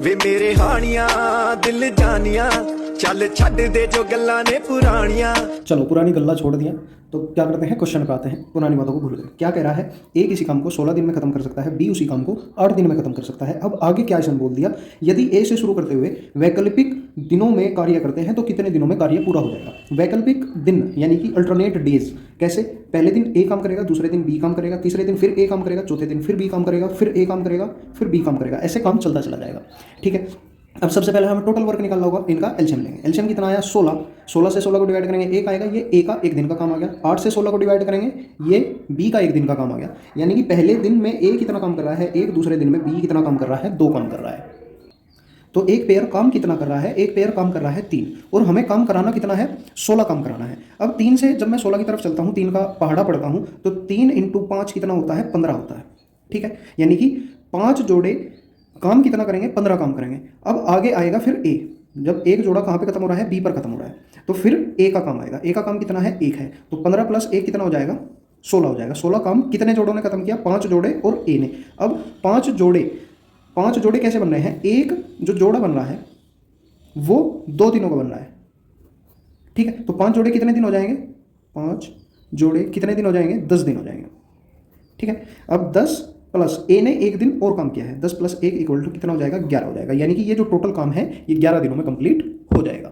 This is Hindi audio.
वे मेरे हानिया दिल जानिया चल छड़ दे जो गल्लां ने पुरानियां। चलो पुरानी गल्ला छोड़ दिया तो क्या करते हैं, क्वेश्चन पे आते हैं। पुरानी बातों को भूल गए। क्या कह रहा है, ए किसी काम को 16 दिन में खत्म कर सकता है, बी उसी काम को 8 दिन में खत्म कर सकता है। अब आगे क्या इसने बोल दिया, यदि ए से शुरू करते हुए वैकल्पिक दिनों में कार्य करते हैं तो कितने दिनों में कार्य पूरा हो जाएगा। वैकल्पिक दिन यानी कि अल्टरनेट डेज। कैसे, पहले दिन ए काम करेगा, दूसरे दिन बी काम करेगा, तीसरे दिन फिर ए काम करेगा, चौथे दिन फिर बी काम करेगा, फिर ए काम करेगा, फिर बी काम करेगा, ऐसे काम चलता चला जाएगा। ठीक है, अब सबसे पहले हमें टोटल वर्क निकालना होगा, इनका एलसीएम लेंगे। एलसीएम कितना आया, 16। 16 से 16 को डिवाइड करेंगे, एक आएगा, ये ए का एक दिन का काम आ गया। 8 से 16 को डिवाइड करेंगे, ये बी का एक दिन का काम आ गया। यानी कि पहले दिन में ए कितना काम कर रहा है, एक, दूसरे दिन में बी कितना काम कर रहा है, 2 काम कर रहा है। तो एक पेयर काम कितना कर रहा है, एक पेयर काम कर रहा है 3, और हमें काम कराना कितना है, 16 काम कराना है। अब 3 से जब मैं 16 की तरफ चलता हूँ, 3 का पहाड़ा पढ़ता हूँ, तो 3 × 5 कितना होता है, 15 होता है। ठीक है, यानी कि 5 जोड़े काम कितना करेंगे, 15 काम करेंगे। अब आगे आएगा फिर ए, जब एक जोड़ा कहाँ पे खत्म हो रहा है, बी पर खत्म हो रहा है, तो फिर ए का काम आएगा। ए का काम कितना है, 1 है, तो 15 + 1 कितना हो जाएगा, 16 हो जाएगा। 16 काम कितने जोड़ों ने खत्म किया, 5 जोड़े और ए ने। अब 5 जोड़े कैसे बन रहे हैं, एक जो जोड़ा बन रहा है वो 2 दिनों का बन रहा है। ठीक है, तो 5 जोड़े कितने दिन हो जाएंगे, 5 जोड़े कितने दिन हो जाएंगे, 10 दिन हो जाएंगे। ठीक है, अब 10 + ए ने एक दिन और काम किया है, 10 + 1 = कितना हो जाएगा, 11 हो जाएगा। यानी कि ये जो टोटल काम है ये 11 दिनों में कंप्लीट हो जाएगा।